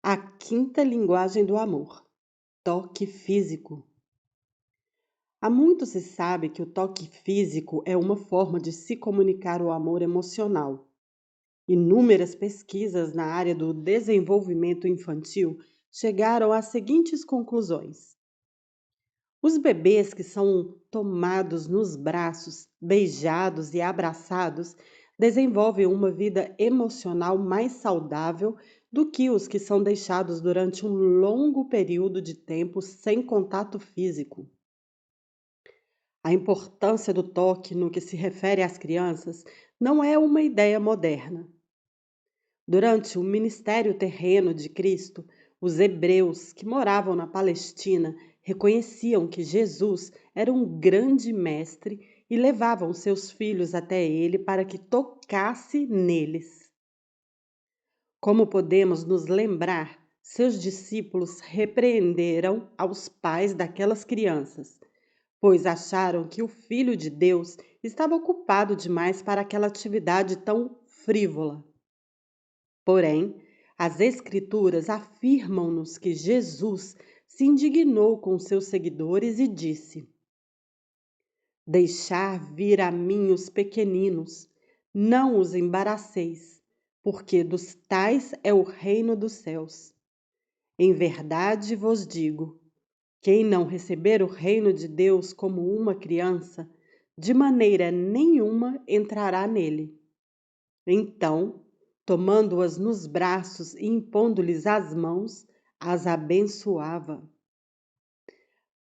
A quinta linguagem do amor, toque físico. Há muito se sabe que o toque físico é uma forma de se comunicar o amor emocional. Inúmeras pesquisas na área do desenvolvimento infantil chegaram às seguintes conclusões: os bebês que são tomados nos braços, beijados e abraçados desenvolvem uma vida emocional mais saudável do que os que são deixados durante um longo período de tempo sem contato físico. A importância do toque no que se refere às crianças não é uma ideia moderna. Durante o ministério terreno de Cristo, os hebreus que moravam na Palestina reconheciam que Jesus era um grande mestre e levavam seus filhos até ele para que tocasse neles. Como podemos nos lembrar, seus discípulos repreenderam aos pais daquelas crianças, pois acharam que o Filho de Deus estava ocupado demais para aquela atividade tão frívola. Porém, as Escrituras afirmam-nos que Jesus se indignou com seus seguidores e disse: Deixar vir a mim os pequeninos, não os embaraceis, porque dos tais é o reino dos céus. Em verdade vos digo: quem não receber o reino de Deus como uma criança, de maneira nenhuma entrará nele. Então, tomando-as nos braços e impondo-lhes as mãos, as abençoava.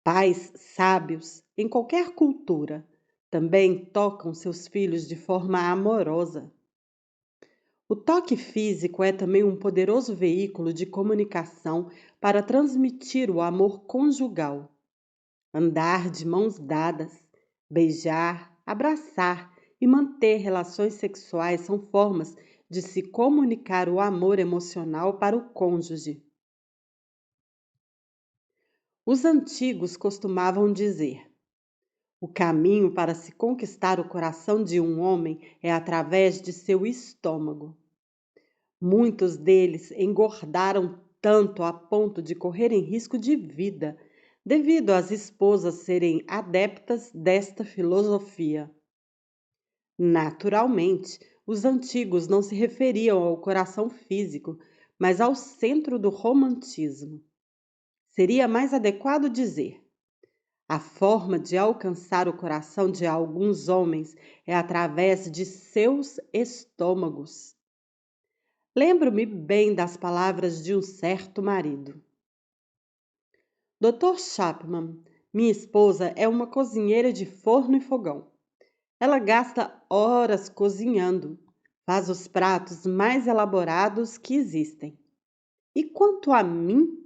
Pais sábios, em qualquer cultura, também tocam seus filhos de forma amorosa. O toque físico é também um poderoso veículo de comunicação para transmitir o amor conjugal. Andar de mãos dadas, beijar, abraçar e manter relações sexuais são formas de se comunicar o amor emocional para o cônjuge. Os antigos costumavam dizer: o caminho para se conquistar o coração de um homem é através de seu estômago. Muitos deles engordaram tanto a ponto de correrem risco de vida, devido às esposas serem adeptas desta filosofia. Naturalmente, os antigos não se referiam ao coração físico, mas ao centro do romantismo. Seria mais adequado dizer: a forma de alcançar o coração de alguns homens é através de seus estômagos. Lembro-me bem das palavras de um certo marido. Dr. Chapman, minha esposa, é uma cozinheira de forno e fogão. Ela gasta horas cozinhando, faz os pratos mais elaborados que existem. E quanto a mim,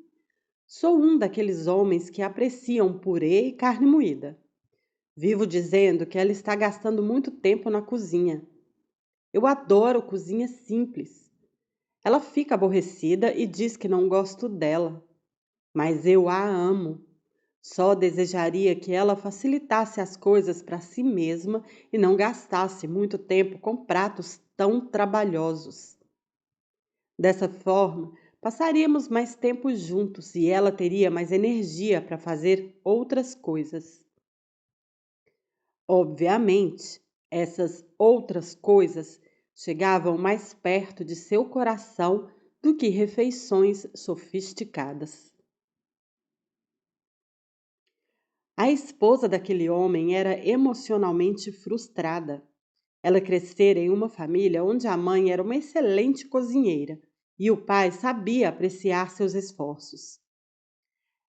sou um daqueles homens que apreciam purê e carne moída. Vivo dizendo que ela está gastando muito tempo na cozinha. Eu adoro cozinha simples. Ela fica aborrecida e diz que não gosto dela, mas eu a amo. Só desejaria que ela facilitasse as coisas para si mesma e não gastasse muito tempo com pratos tão trabalhosos. Dessa forma, passaríamos mais tempo juntos e ela teria mais energia para fazer outras coisas. Obviamente, essas outras coisas chegavam mais perto de seu coração do que refeições sofisticadas. A esposa daquele homem era emocionalmente frustrada. Ela crescera em uma família onde a mãe era uma excelente cozinheira e o pai sabia apreciar seus esforços.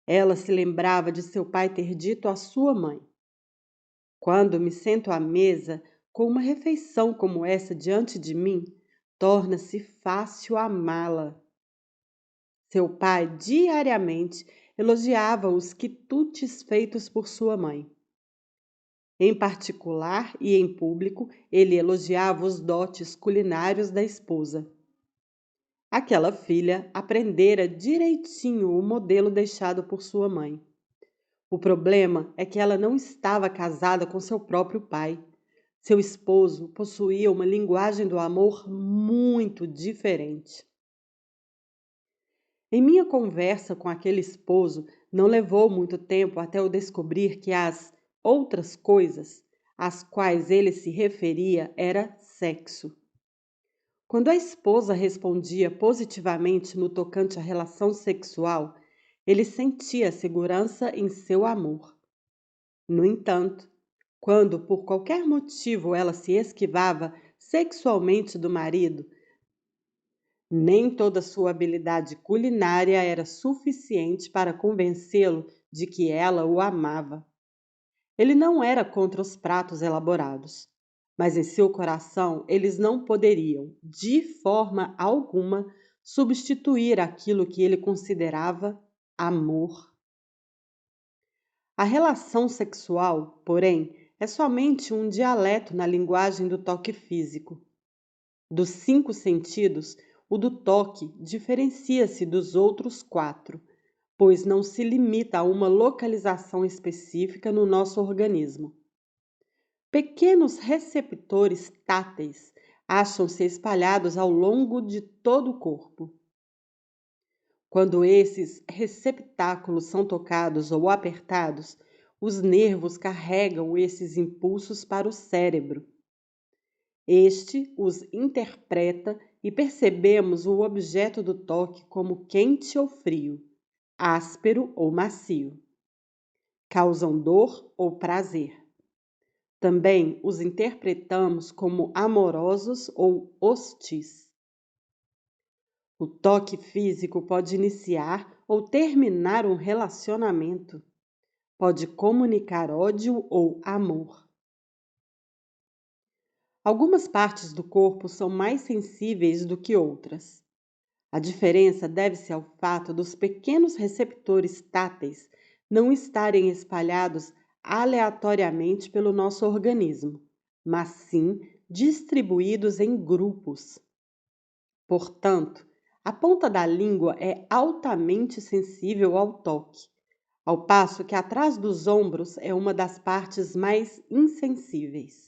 Ela se lembrava de seu pai ter dito à sua mãe: quando me sento à mesa com uma refeição como essa diante de mim, torna-se fácil amá-la. Seu pai diariamente elogiava os quitutes feitos por sua mãe. Em particular e em público, ele elogiava os dotes culinários da esposa. Aquela filha aprendera direitinho o modelo deixado por sua mãe. O problema é que ela não estava casada com seu próprio pai. Seu esposo possuía uma linguagem do amor muito diferente. Em minha conversa com aquele esposo, não levou muito tempo até eu descobrir que as outras coisas às quais ele se referia era sexo. Quando a esposa respondia positivamente no tocante à relação sexual, ele sentia segurança em seu amor. No entanto, quando por qualquer motivo ela se esquivava sexualmente do marido, nem toda sua habilidade culinária era suficiente para convencê-lo de que ela o amava. Ele não era contra os pratos elaborados, mas em seu coração eles não poderiam, de forma alguma, substituir aquilo que ele considerava amor. A relação sexual, porém, é somente um dialeto na linguagem do toque físico. Dos 5 sentidos, o do toque diferencia-se dos outros 4, pois não se limita a uma localização específica no nosso organismo. Pequenos receptores táteis acham-se espalhados ao longo de todo o corpo. Quando esses receptáculos são tocados ou apertados, os nervos carregam esses impulsos para o cérebro. Este os interpreta e percebemos o objeto do toque como quente ou frio, áspero ou macio. Causam dor ou prazer. Também os interpretamos como amorosos ou hostis. O toque físico pode iniciar ou terminar um relacionamento. Pode comunicar ódio ou amor. Algumas partes do corpo são mais sensíveis do que outras. A diferença deve-se ao fato dos pequenos receptores táteis não estarem espalhados aleatoriamente pelo nosso organismo, mas sim distribuídos em grupos. Portanto, a ponta da língua é altamente sensível ao toque, ao passo que atrás dos ombros é uma das partes mais insensíveis.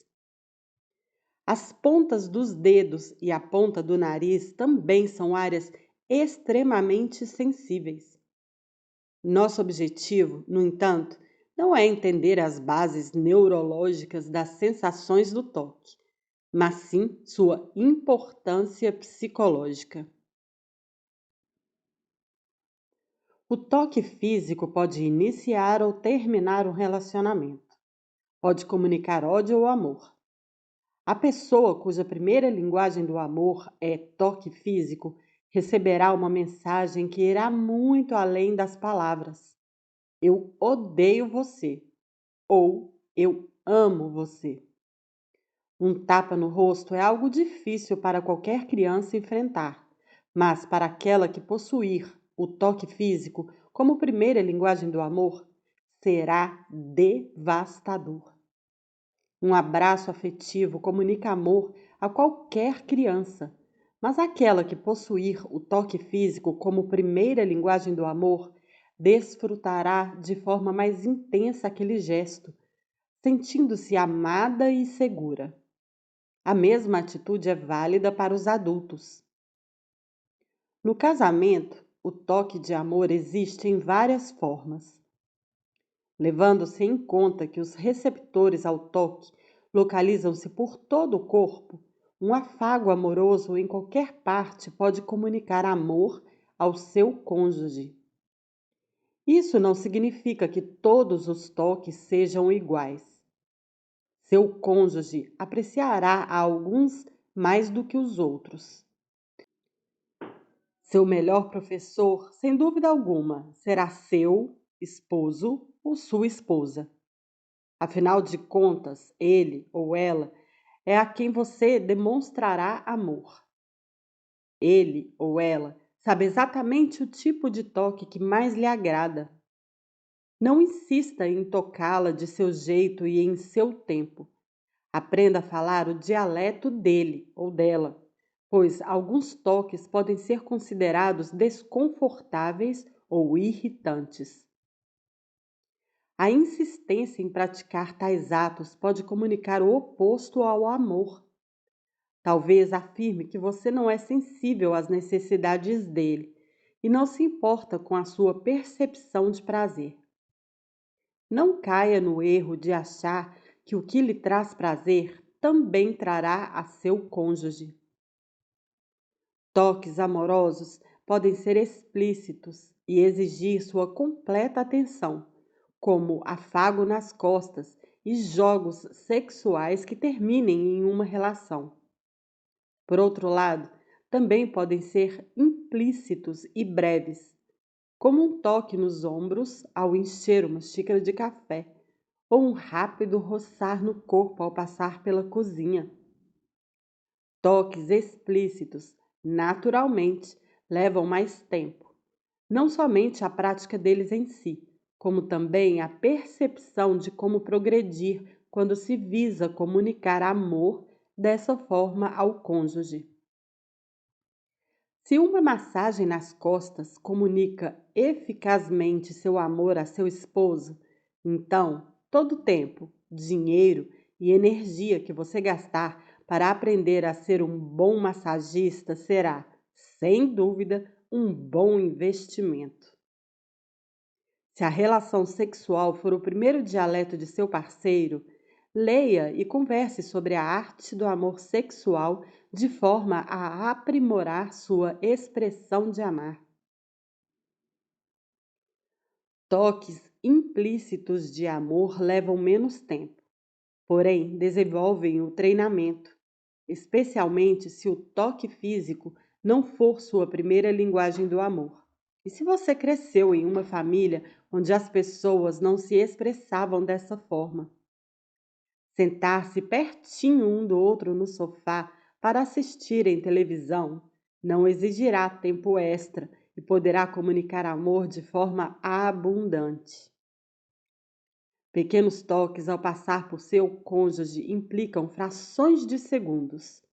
As pontas dos dedos e a ponta do nariz também são áreas extremamente sensíveis. Nosso objetivo, no entanto, não é entender as bases neurológicas das sensações do toque, mas sim sua importância psicológica. O toque físico pode iniciar ou terminar um relacionamento. Pode comunicar ódio ou amor. A pessoa cuja primeira linguagem do amor é toque físico receberá uma mensagem que irá muito além das palavras. Eu odeio você ou eu amo você. Um tapa no rosto é algo difícil para qualquer criança enfrentar, mas para aquela que possuir o toque físico como primeira linguagem do amor, será devastador. Um abraço afetivo comunica amor a qualquer criança, mas aquela que possuir o toque físico como primeira linguagem do amor desfrutará de forma mais intensa aquele gesto, sentindo-se amada e segura. A mesma atitude é válida para os adultos. No casamento, o toque de amor existe em várias formas. Levando-se em conta que os receptores ao toque localizam-se por todo o corpo, um afago amoroso em qualquer parte pode comunicar amor ao seu cônjuge. Isso não significa que todos os toques sejam iguais. Seu cônjuge apreciará a alguns mais do que os outros. Seu melhor professor, sem dúvida alguma, será seu esposo ou sua esposa. Afinal de contas, ele ou ela é a quem você demonstrará amor. Ele ou ela sabe exatamente o tipo de toque que mais lhe agrada. Não insista em tocá-la de seu jeito e em seu tempo. Aprenda a falar o dialeto dele ou dela, pois alguns toques podem ser considerados desconfortáveis ou irritantes. A insistência em praticar tais atos pode comunicar o oposto ao amor. Talvez afirme que você não é sensível às necessidades dele e não se importa com a sua percepção de prazer. Não caia no erro de achar que o que lhe traz prazer também trará a seu cônjuge. Toques amorosos podem ser explícitos e exigir sua completa atenção, como afago nas costas e jogos sexuais que terminem em uma relação. Por outro lado, também podem ser implícitos e breves, como um toque nos ombros ao encher uma xícara de café, ou um rápido roçar no corpo ao passar pela cozinha. Toques explícitos, naturalmente, levam mais tempo, não somente a prática deles em si, como também a percepção de como progredir quando se visa comunicar amor dessa forma ao cônjuge. Se uma massagem nas costas comunica eficazmente seu amor a seu esposo, então todo o tempo, dinheiro e energia que você gastar para aprender a ser um bom massagista será, sem dúvida, um bom investimento. Se a relação sexual for o primeiro dialeto de seu parceiro, leia e converse sobre a arte do amor sexual de forma a aprimorar sua expressão de amar. Toques implícitos de amor levam menos tempo, porém desenvolvem o treinamento, especialmente se o toque físico não for sua primeira linguagem do amor. E se você cresceu em uma família onde as pessoas não se expressavam dessa forma? Sentar-se pertinho um do outro no sofá para assistirem televisão não exigirá tempo extra e poderá comunicar amor de forma abundante. Pequenos toques ao passar por seu cônjuge implicam frações de segundos.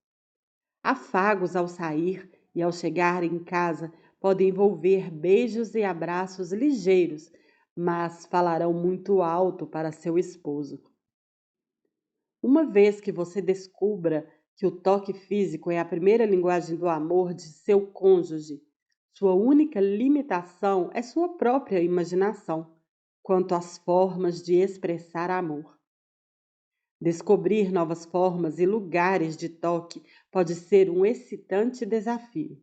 Afagos ao sair e ao chegar em casa podem envolver beijos e abraços ligeiros, mas falarão muito alto para seu esposo. Uma vez que você descubra que o toque físico é a primeira linguagem do amor de seu cônjuge, sua única limitação é sua própria imaginação quanto às formas de expressar amor. Descobrir novas formas e lugares de toque pode ser um excitante desafio.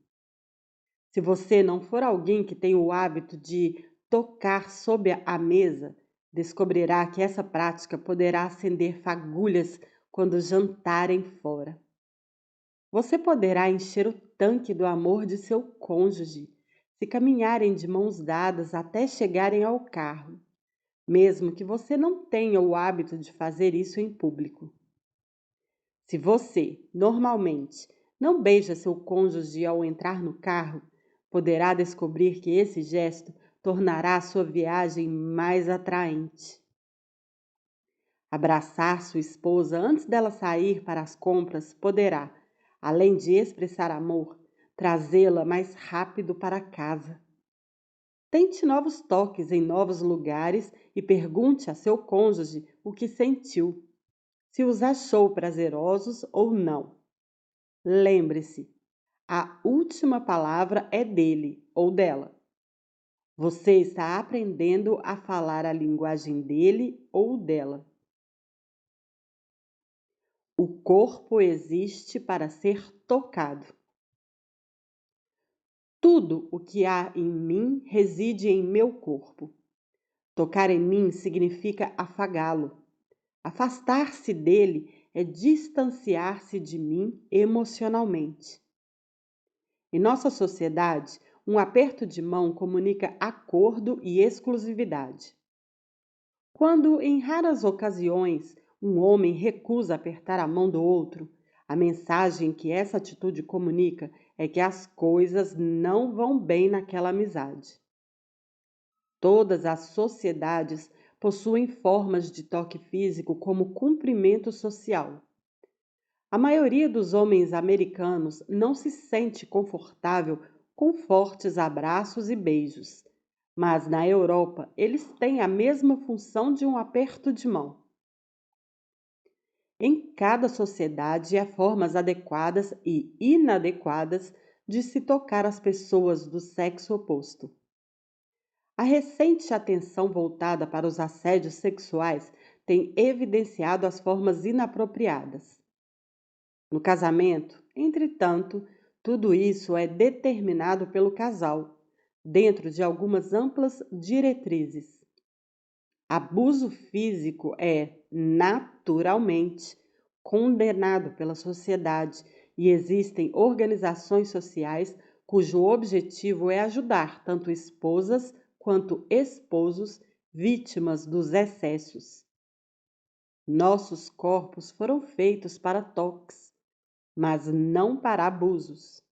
Se você não for alguém que tem o hábito de tocar sob a mesa, descobrirá que essa prática poderá acender fagulhas quando jantarem fora. Você poderá encher o tanque do amor de seu cônjuge se caminharem de mãos dadas até chegarem ao carro, mesmo que você não tenha o hábito de fazer isso em público. Se você, normalmente, não beija seu cônjuge ao entrar no carro, poderá descobrir que esse gesto tornará sua viagem mais atraente. Abraçar sua esposa antes dela sair para as compras poderá, além de expressar amor, trazê-la mais rápido para casa. Tente novos toques em novos lugares e pergunte a seu cônjuge o que sentiu, se os achou prazerosos ou não. Lembre-se, a última palavra é dele ou dela. Você está aprendendo a falar a linguagem dele ou dela. O corpo existe para ser tocado. Tudo o que há em mim reside em meu corpo. Tocar em mim significa afagá-lo. Afastar-se dele é distanciar-se de mim emocionalmente. Em nossa sociedade, um aperto de mão comunica acordo e exclusividade. Quando, em raras ocasiões, um homem recusa apertar a mão do outro, a mensagem que essa atitude comunica é que as coisas não vão bem naquela amizade. Todas as sociedades possuem formas de toque físico como cumprimento social. A maioria dos homens americanos não se sente confortável com fortes abraços e beijos, mas na Europa eles têm a mesma função de um aperto de mão. Em cada sociedade há formas adequadas e inadequadas de se tocar as pessoas do sexo oposto. A recente atenção voltada para os assédios sexuais tem evidenciado as formas inapropriadas. No casamento, entretanto, tudo isso é determinado pelo casal, dentro de algumas amplas diretrizes. Abuso físico é, naturalmente, condenado pela sociedade e existem organizações sociais cujo objetivo é ajudar tanto esposas quanto esposos vítimas dos excessos. Nossos corpos foram feitos para toques, mas não para abusos.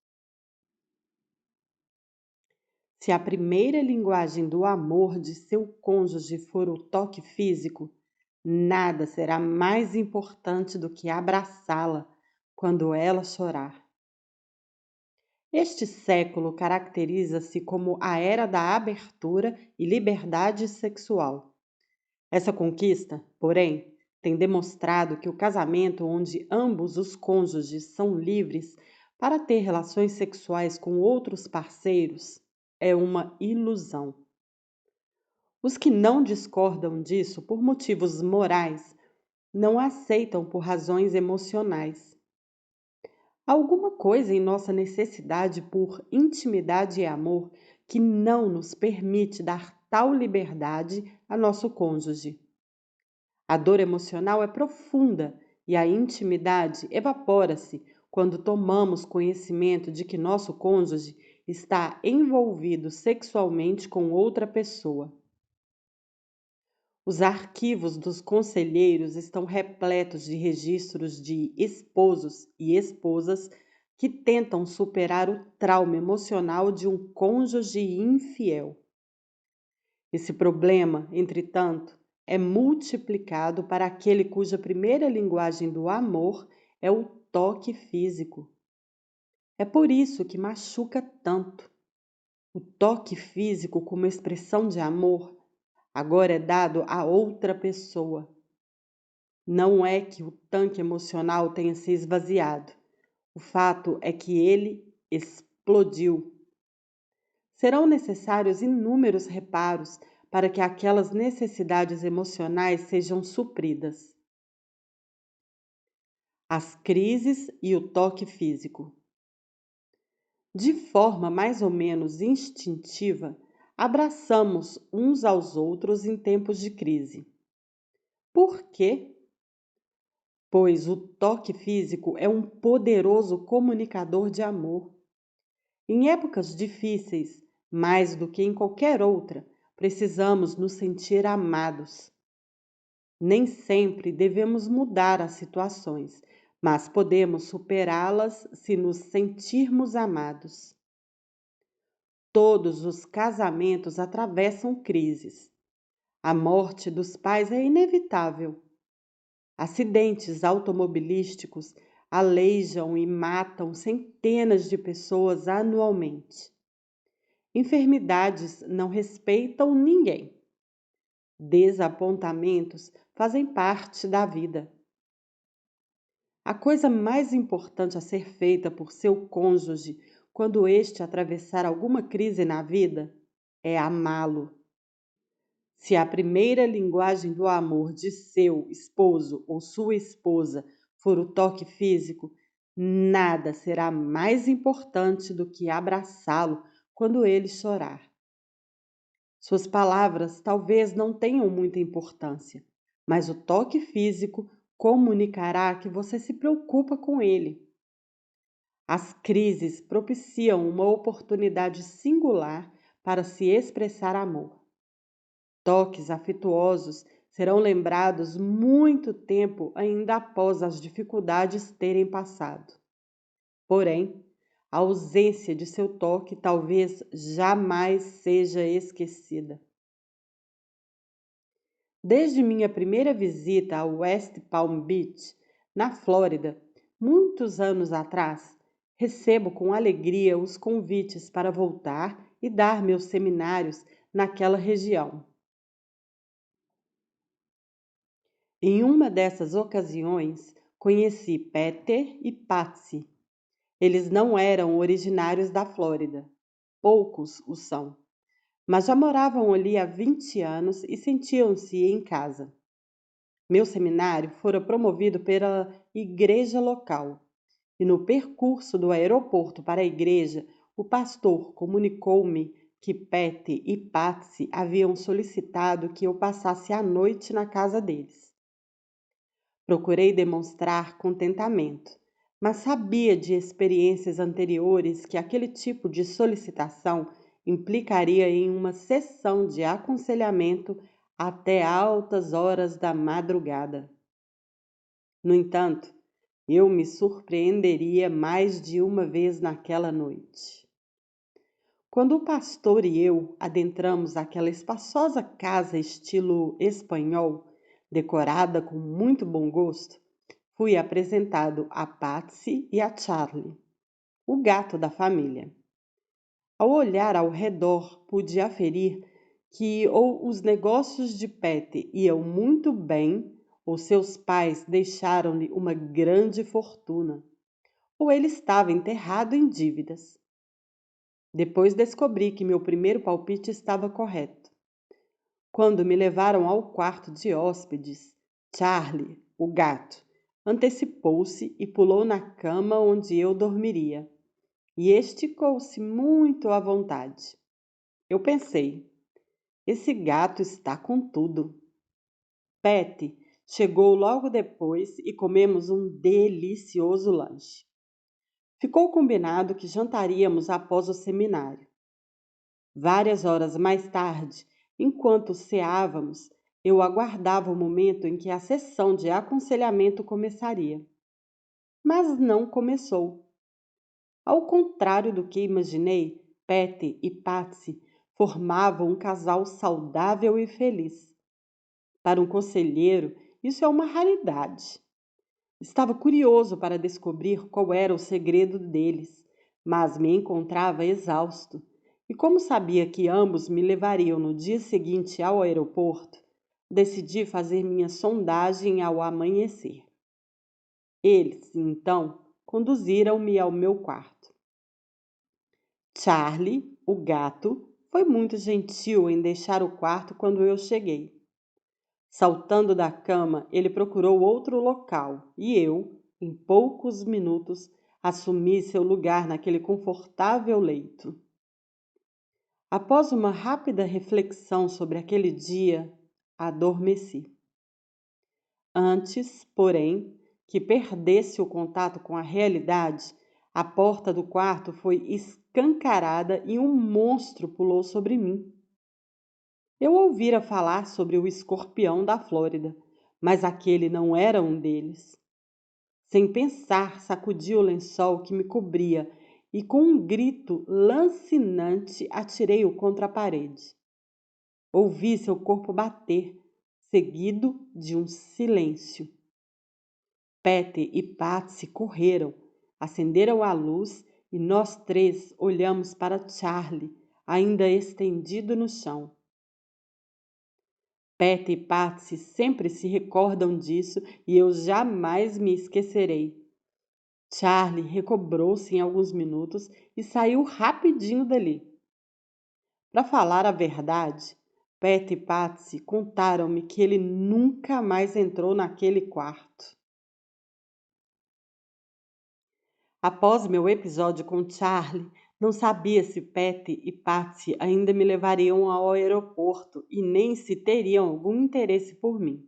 Se a primeira linguagem do amor de seu cônjuge for o toque físico, nada será mais importante do que abraçá-la quando ela chorar. Este século caracteriza-se como a era da abertura e liberdade sexual. Essa conquista, porém, tem demonstrado que o casamento onde ambos os cônjuges são livres para ter relações sexuais com outros parceiros é uma ilusão. Os que não discordam disso por motivos morais não aceitam por razões emocionais. Há alguma coisa em nossa necessidade por intimidade e amor que não nos permite dar tal liberdade a nosso cônjuge. A dor emocional é profunda e a intimidade evapora-se quando tomamos conhecimento de que nosso cônjuge está envolvido sexualmente com outra pessoa. Os arquivos dos conselheiros estão repletos de registros de esposos e esposas que tentam superar o trauma emocional de um cônjuge infiel. Esse problema, entretanto, é multiplicado para aquele cuja primeira linguagem do amor é o toque físico. É por isso que machuca tanto. O toque físico, como expressão de amor, agora é dado a outra pessoa. Não é que o tanque emocional tenha se esvaziado. O fato é que ele explodiu. Serão necessários inúmeros reparos para que aquelas necessidades emocionais sejam supridas. As crises e o toque físico. De forma mais ou menos instintiva, abraçamos uns aos outros em tempos de crise. Por quê? Pois o toque físico é um poderoso comunicador de amor. Em épocas difíceis, mais do que em qualquer outra, precisamos nos sentir amados. Nem sempre devemos mudar as situações, mas podemos superá-las se nos sentirmos amados. Todos os casamentos atravessam crises. A morte dos pais é inevitável. Acidentes automobilísticos aleijam e matam centenas de pessoas anualmente. Enfermidades não respeitam ninguém. Desapontamentos fazem parte da vida. A coisa mais importante a ser feita por seu cônjuge quando este atravessar alguma crise na vida é amá-lo. Se a primeira linguagem do amor de seu esposo ou sua esposa for o toque físico, nada será mais importante do que abraçá-lo quando ele chorar. Suas palavras talvez não tenham muita importância, mas o toque físico comunicará que você se preocupa com ele. As crises propiciam uma oportunidade singular para se expressar amor. Toques afetuosos serão lembrados muito tempo ainda após as dificuldades terem passado. Porém, a ausência de seu toque talvez jamais seja esquecida. Desde minha primeira visita ao West Palm Beach, na Flórida, muitos anos atrás, recebo com alegria os convites para voltar e dar meus seminários naquela região. Em uma dessas ocasiões, conheci Peter e Patsy. Eles não eram originários da Flórida, poucos o são, mas já moravam ali há 20 anos e sentiam-se em casa. Meu seminário fora promovido pela igreja local, e no percurso do aeroporto para a igreja, o pastor comunicou-me que Patty e Patsy haviam solicitado que eu passasse a noite na casa deles. Procurei demonstrar contentamento, mas sabia de experiências anteriores que aquele tipo de solicitação implicaria em uma sessão de aconselhamento até altas horas da madrugada. No entanto, eu me surpreenderia mais de uma vez naquela noite. Quando o pastor e eu adentramos aquela espaçosa casa estilo espanhol, decorada com muito bom gosto, fui apresentado a Patsy e a Charlie, o gato da família. Ao olhar ao redor, pude aferir que ou os negócios de Patty iam muito bem, ou seus pais deixaram-lhe uma grande fortuna, ou ele estava enterrado em dívidas. Depois descobri que meu primeiro palpite estava correto. Quando me levaram ao quarto de hóspedes, Charlie, o gato, antecipou-se e pulou na cama onde eu dormiria, e esticou-se muito à vontade. Eu pensei, esse gato está com tudo. Patty chegou logo depois e comemos um delicioso lanche. Ficou combinado que jantaríamos após o seminário. Várias horas mais tarde, enquanto ceávamos, eu aguardava o momento em que a sessão de aconselhamento começaria. Mas não começou. Ao contrário do que imaginei, Patty e Patsy formavam um casal saudável e feliz. Para um conselheiro, isso é uma raridade. Estava curioso para descobrir qual era o segredo deles, mas me encontrava exausto. E como sabia que ambos me levariam no dia seguinte ao aeroporto, decidi fazer minha sondagem ao amanhecer. Eles, então, conduziram-me ao meu quarto. Charlie, o gato, foi muito gentil em deixar o quarto quando eu cheguei. Saltando da cama, ele procurou outro local e eu, em poucos minutos, assumi seu lugar naquele confortável leito. Após uma rápida reflexão sobre aquele dia, adormeci. Antes, porém, que perdesse o contato com a realidade, a porta do quarto foi escancarada e um monstro pulou sobre mim. Eu ouvira falar sobre o escorpião da Flórida, mas aquele não era um deles. Sem pensar, sacudi o lençol que me cobria e, com um grito lancinante, atirei-o contra a parede. Ouvi seu corpo bater, seguido de um silêncio. Patty e Patsy correram, acenderam a luz e nós três olhamos para Charlie, ainda estendido no chão. Patty e Patsy sempre se recordam disso e eu jamais me esquecerei. Charlie recobrou-se em alguns minutos e saiu rapidinho dali. Para falar a verdade, Patty e Patsy contaram-me que ele nunca mais entrou naquele quarto. Após meu episódio com Charlie, não sabia se Patty e Patsy ainda me levariam ao aeroporto e nem se teriam algum interesse por mim.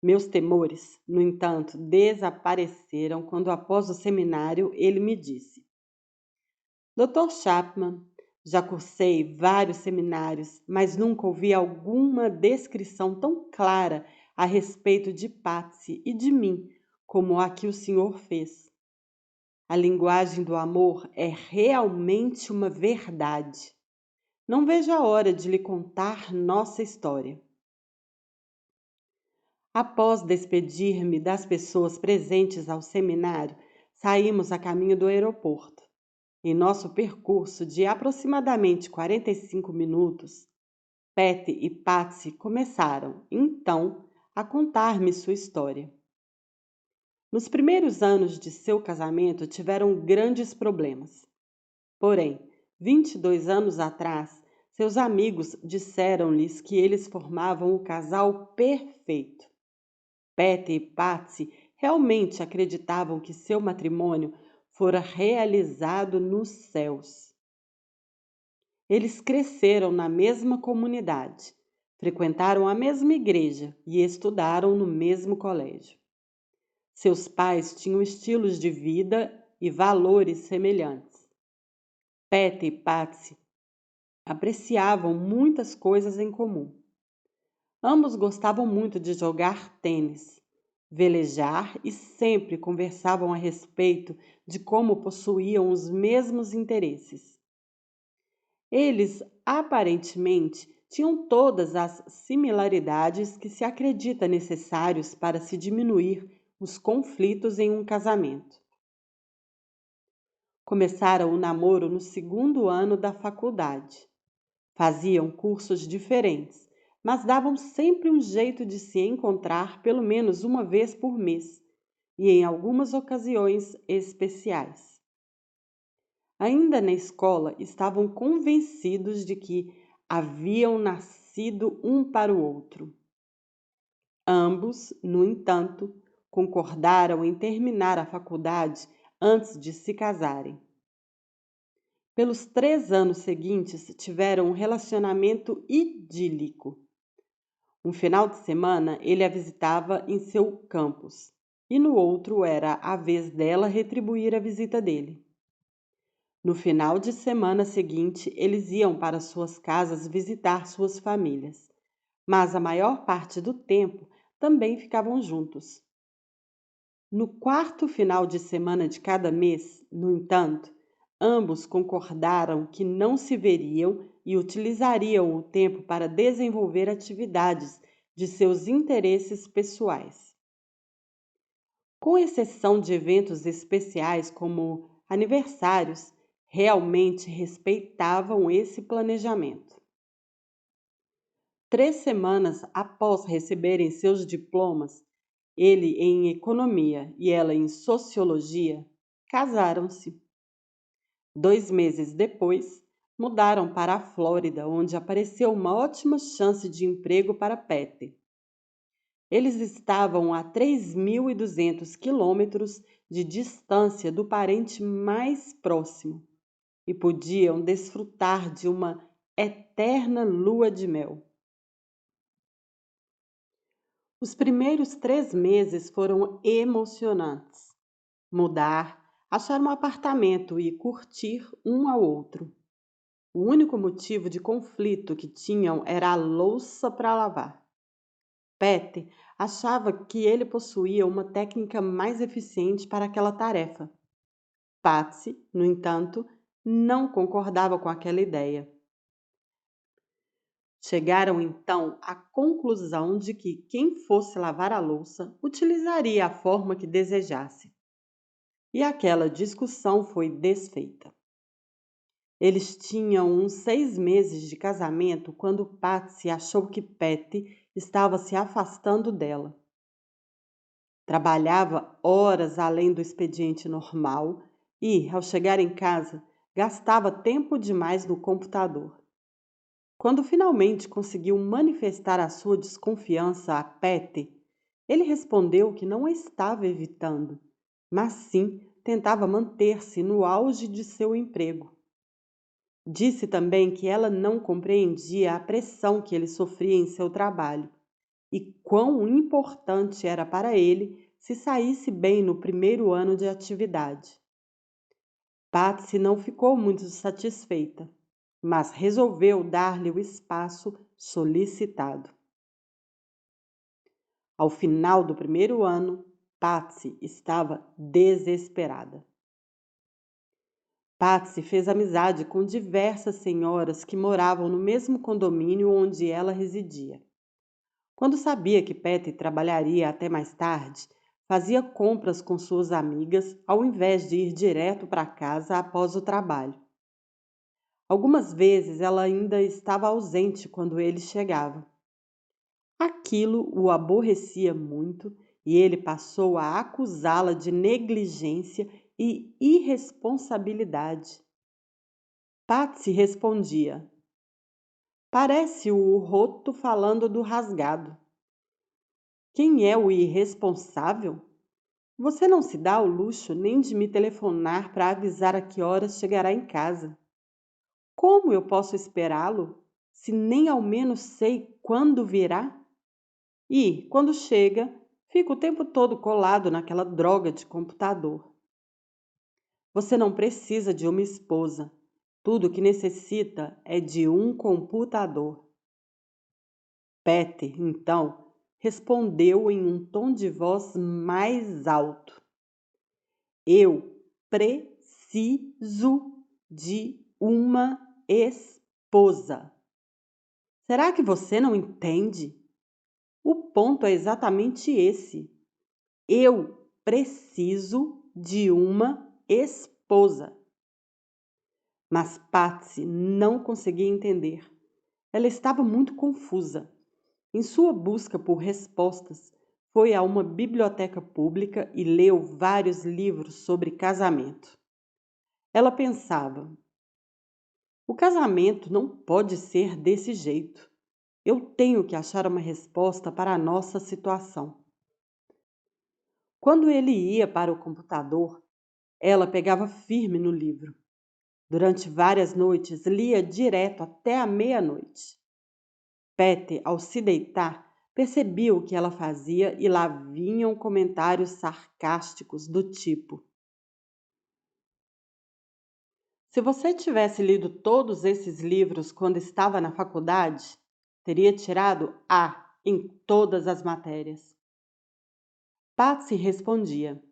Meus temores, no entanto, desapareceram quando, após o seminário, ele me disse: Dr. Chapman, já cursei vários seminários, mas nunca ouvi alguma descrição tão clara a respeito de Patsy e de mim como a que o senhor fez. A linguagem do amor é realmente uma verdade. Não vejo a hora de lhe contar nossa história. Após despedir-me das pessoas presentes ao seminário, saímos a caminho do aeroporto. Em nosso percurso de aproximadamente 45 minutos, Patty e Patsy começaram, então, a contar-me sua história. Nos primeiros anos de seu casamento tiveram grandes problemas. Porém, 22 anos atrás, seus amigos disseram-lhes que eles formavam o casal perfeito. Patty e Patsy realmente acreditavam que seu matrimônio fora realizado nos céus. Eles cresceram na mesma comunidade, frequentaram a mesma igreja e estudaram no mesmo colégio. Seus pais tinham estilos de vida e valores semelhantes. Patty e Patsy apreciavam muitas coisas em comum. Ambos gostavam muito de jogar tênis, velejar e sempre conversavam a respeito de como possuíam os mesmos interesses. Eles, aparentemente, tinham todas as similaridades que se acredita necessários para se diminuir os conflitos em um casamento. Começaram o namoro no segundo ano da faculdade. Faziam cursos diferentes, mas davam sempre um jeito de se encontrar pelo menos uma vez por mês e em algumas ocasiões especiais. Ainda na escola, estavam convencidos de que haviam nascido um para o outro. Ambos, no entanto, concordaram em terminar a faculdade antes de se casarem. Pelos 3 anos seguintes, tiveram um relacionamento idílico. Um final de semana, ele a visitava em seu campus, e no outro era a vez dela retribuir a visita dele. No final de semana seguinte, eles iam para suas casas visitar suas famílias, mas a maior parte do tempo também ficavam juntos. No quarto final de semana de cada mês, no entanto, ambos concordaram que não se veriam e utilizariam o tempo para desenvolver atividades de seus interesses pessoais. Com exceção de eventos especiais como aniversários, realmente respeitavam esse planejamento. 3 semanas após receberem seus diplomas, ele em economia e ela em sociologia, casaram-se. 2 meses depois, mudaram para a Flórida, onde apareceu uma ótima chance de emprego para Patty. Eles estavam a 3.200 quilômetros de distância do parente mais próximo e podiam desfrutar de uma eterna lua de mel. Os primeiros 3 meses foram emocionantes. Mudar, achar um apartamento e curtir um ao outro. O único motivo de conflito que tinham era a louça para lavar. Patty achava que ele possuía uma técnica mais eficiente para aquela tarefa. Patsy, no entanto, não concordava com aquela ideia. Chegaram então à conclusão de que quem fosse lavar a louça utilizaria a forma que desejasse. E aquela discussão foi desfeita. Eles tinham uns 6 meses de casamento quando Patsy achou que Patty estava se afastando dela. Trabalhava horas além do expediente normal e, ao chegar em casa, gastava tempo demais no computador. Quando finalmente conseguiu manifestar a sua desconfiança a Patty, ele respondeu que não a estava evitando, mas sim tentava manter-se no auge de seu emprego. Disse também que ela não compreendia a pressão que ele sofria em seu trabalho e quão importante era para ele se saísse bem no primeiro ano de atividade. Patsy não ficou muito satisfeita, mas resolveu dar-lhe o espaço solicitado. Ao final do primeiro ano, Patsy estava desesperada. Patsy fez amizade com diversas senhoras que moravam no mesmo condomínio onde ela residia. Quando sabia que Patty trabalharia até mais tarde, fazia compras com suas amigas ao invés de ir direto para casa após o trabalho. Algumas vezes ela ainda estava ausente quando ele chegava. Aquilo o aborrecia muito e ele passou a acusá-la de negligência e irresponsabilidade. Patsy respondia: parece o roto falando do rasgado. Quem é o irresponsável? Você não se dá ao luxo nem de me telefonar para avisar a que horas chegará em casa. Como eu posso esperá-lo, se nem ao menos sei quando virá? E, quando chega, fica o tempo todo colado naquela droga de computador. Você não precisa de uma esposa. Tudo o que necessita é de um computador. Peter, então, respondeu em um tom de voz mais alto. Eu preciso de uma esposa. Será que você não entende? O ponto é exatamente esse. Eu preciso de uma esposa. Mas Patsy não conseguia entender. Ela estava muito confusa. Em sua busca por respostas, foi a uma biblioteca pública e leu vários livros sobre casamento. Ela pensava: o casamento não pode ser desse jeito. Eu tenho que achar uma resposta para a nossa situação. Quando ele ia para o computador, ela pegava firme no livro. Durante várias noites, lia direto até a meia-noite. Peter, ao se deitar, percebia o que ela fazia e lá vinham comentários sarcásticos do tipo: se você tivesse lido todos esses livros quando estava na faculdade, teria tirado A em todas as matérias. Patsy respondia: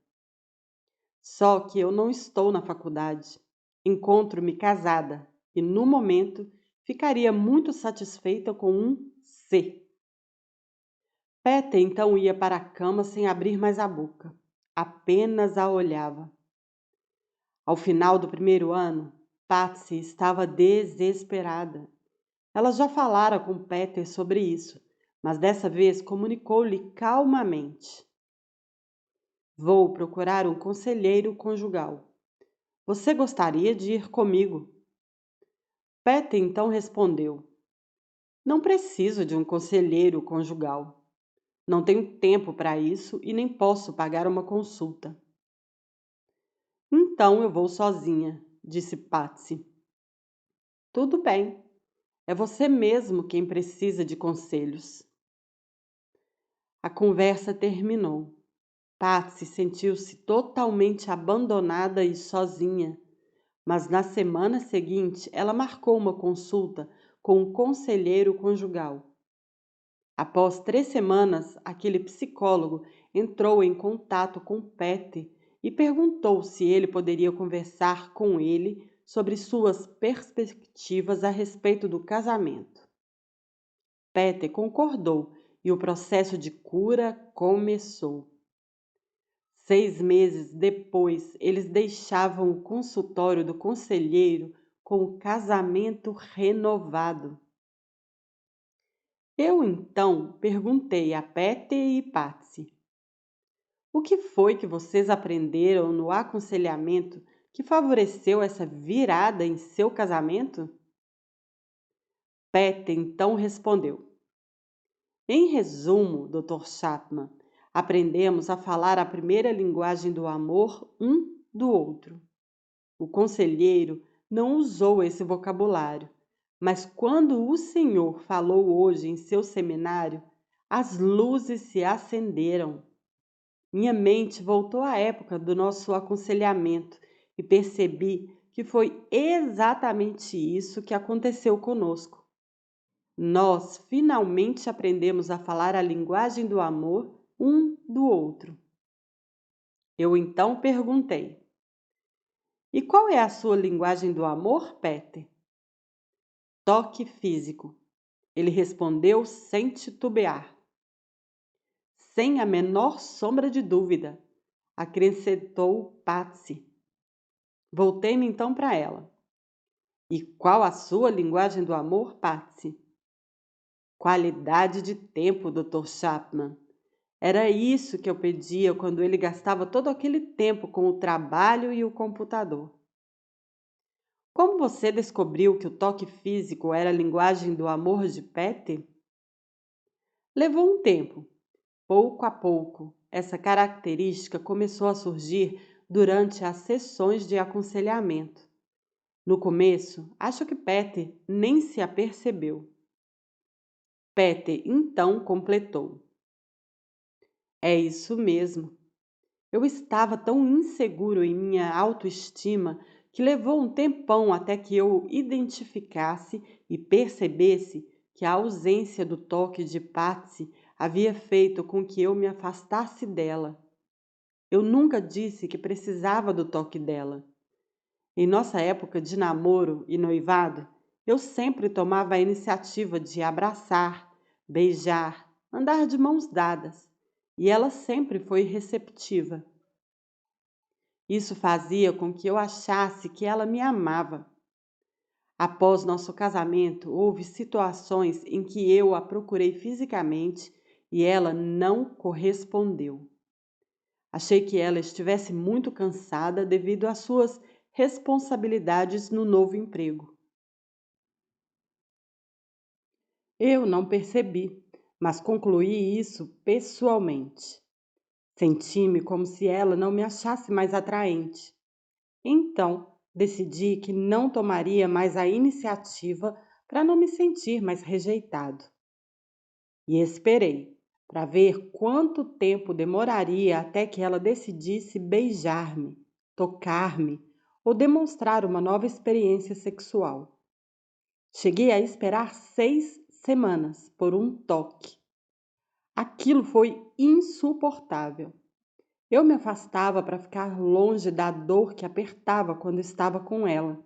só que eu não estou na faculdade. Encontro-me casada e, no momento, ficaria muito satisfeita com um C. Peter então ia para a cama sem abrir mais a boca. Apenas a olhava. Ao final do primeiro ano, Patsy estava desesperada. Ela já falara com Peter sobre isso, mas dessa vez comunicou-lhe calmamente: vou procurar um conselheiro conjugal. Você gostaria de ir comigo? Peter então respondeu: não preciso de um conselheiro conjugal. Não tenho tempo para isso e nem posso pagar uma consulta. Então eu vou sozinha, disse Patsy. Tudo bem. É você mesmo quem precisa de conselhos. A conversa terminou. Patsy sentiu-se totalmente abandonada e sozinha, mas na semana seguinte ela marcou uma consulta com um conselheiro conjugal. Após 3 semanas, aquele psicólogo entrou em contato com Peter e perguntou se ele poderia conversar com ele sobre suas perspectivas a respeito do casamento. Peter concordou e o processo de cura começou. 6 meses depois, eles deixavam o consultório do conselheiro com o casamento renovado. Eu então perguntei a Peter e Patsy: o que foi que vocês aprenderam no aconselhamento que favoreceu essa virada em seu casamento? Peter então respondeu: em resumo, Dr. Chapman, aprendemos a falar a primeira linguagem do amor um do outro. O conselheiro não usou esse vocabulário, mas quando o senhor falou hoje em seu seminário, as luzes se acenderam. Minha mente voltou à época do nosso aconselhamento e percebi que foi exatamente isso que aconteceu conosco. Nós finalmente aprendemos a falar a linguagem do amor um do outro. Eu então perguntei: e qual é a sua linguagem do amor, Peter? Toque físico. Ele respondeu sem titubear. Sem a menor sombra de dúvida, acrescentou Patsy. Voltei-me então para ela. E qual a sua linguagem do amor, Patsy? Qualidade de tempo, Dr. Chapman. Era isso que eu pedia quando ele gastava todo aquele tempo com o trabalho e o computador. Como você descobriu que o toque físico era a linguagem do amor de Pet? Levou um tempo. Pouco a pouco, essa característica começou a surgir durante as sessões de aconselhamento. No começo, acho que Pet nem se apercebeu. Pet então completou: É isso mesmo. Eu estava tão inseguro em minha autoestima que levou um tempão até que eu identificasse e percebesse que a ausência do toque de Patsy havia feito com que eu me afastasse dela. Eu nunca disse que precisava do toque dela. Em nossa época de namoro e noivado, eu sempre tomava a iniciativa de abraçar, beijar, andar de mãos dadas, e ela sempre foi receptiva. Isso fazia com que eu achasse que ela me amava. Após nosso casamento, houve situações em que eu a procurei fisicamente e ela não correspondeu. Achei que ela estivesse muito cansada devido às suas responsabilidades no novo emprego. Eu não percebi, mas concluí isso pessoalmente. Senti-me como se ela não me achasse mais atraente. Então, decidi que não tomaria mais a iniciativa para não me sentir mais rejeitado. E esperei para ver quanto tempo demoraria até que ela decidisse beijar-me, tocar-me ou demonstrar uma nova experiência sexual. Cheguei a esperar 6 semanas por um toque. Aquilo foi insuportável. Eu me afastava para ficar longe da dor que apertava quando estava com ela.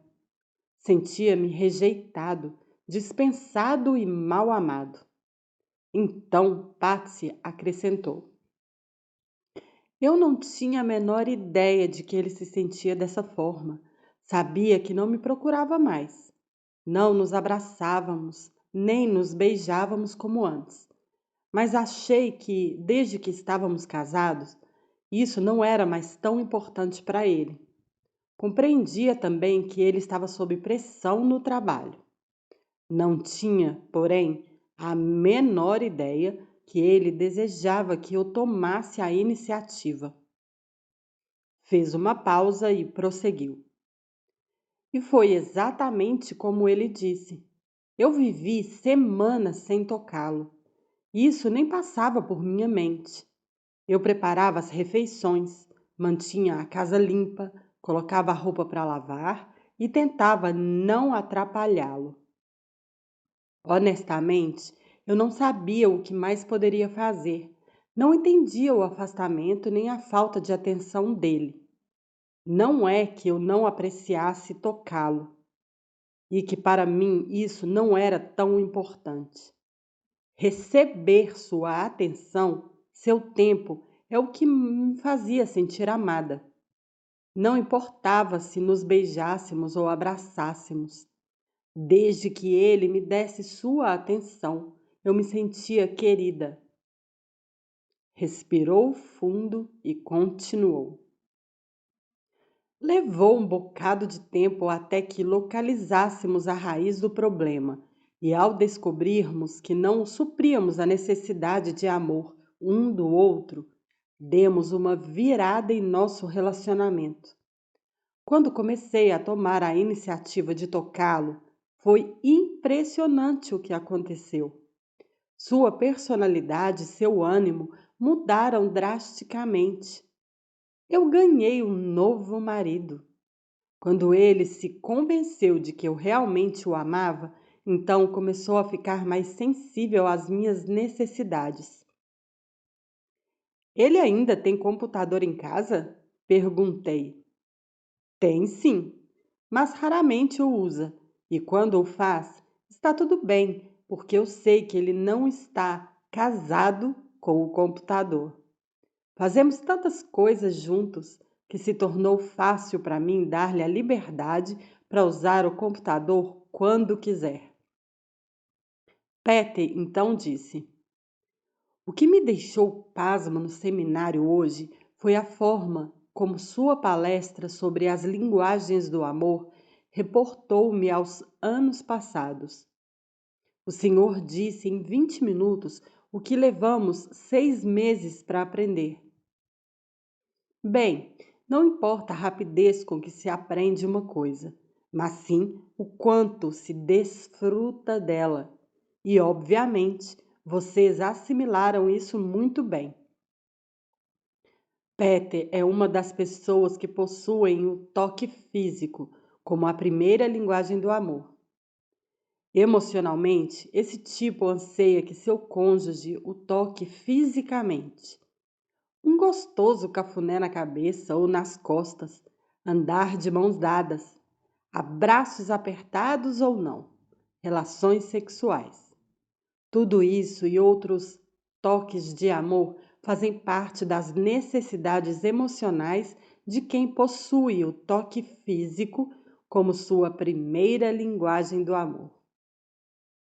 Sentia-me rejeitado, dispensado e mal amado. Então Patsy acrescentou: Eu não tinha a menor ideia de que ele se sentia dessa forma. Sabia que não me procurava mais. Não nos abraçávamos, nem nos beijávamos como antes. Mas achei que, desde que estávamos casados, isso não era mais tão importante para ele. Compreendia também que ele estava sob pressão no trabalho. Não tinha, porém, a menor ideia que ele desejava que eu tomasse a iniciativa. Fez uma pausa e prosseguiu. E foi exatamente como ele disse. Eu vivi semanas sem tocá-lo. Isso nem passava por minha mente. Eu preparava as refeições, mantinha a casa limpa, colocava a roupa para lavar e tentava não atrapalhá-lo. Honestamente, eu não sabia o que mais poderia fazer. Não entendia o afastamento nem a falta de atenção dele. Não é que eu não apreciasse tocá-lo, e que para mim isso não era tão importante. Receber sua atenção, seu tempo, é o que me fazia sentir amada. Não importava se nos beijássemos ou abraçássemos. Desde que ele me desse sua atenção, eu me sentia querida. Respirou fundo e continuou. Levou um bocado de tempo até que localizássemos a raiz do problema, e ao descobrirmos que não supríamos a necessidade de amor um do outro, demos uma virada em nosso relacionamento. Quando comecei a tomar a iniciativa de tocá-lo, foi impressionante o que aconteceu. Sua personalidade e seu ânimo mudaram drasticamente. Eu ganhei um novo marido. Quando ele se convenceu de que eu realmente o amava, então começou a ficar mais sensível às minhas necessidades. Ele ainda tem computador em casa? Perguntei. Tem sim, mas raramente o usa, e quando o faz, está tudo bem, porque eu sei que ele não está casado com o computador. Fazemos tantas coisas juntos que se tornou fácil para mim dar-lhe a liberdade para usar o computador quando quiser. Patty então disse: O que me deixou pasma no seminário hoje foi a forma como sua palestra sobre as linguagens do amor reportou-me aos anos passados. O senhor disse em 20 minutos o que levamos 6 meses para aprender. Bem, não importa a rapidez com que se aprende uma coisa, mas sim o quanto se desfruta dela. E, obviamente, vocês assimilaram isso muito bem. Peter é uma das pessoas que possuem o toque físico como a primeira linguagem do amor. Emocionalmente, esse tipo anseia que seu cônjuge o toque fisicamente. Um gostoso cafuné na cabeça ou nas costas, andar de mãos dadas, abraços apertados ou não, relações sexuais. Tudo isso e outros toques de amor fazem parte das necessidades emocionais de quem possui o toque físico como sua primeira linguagem do amor.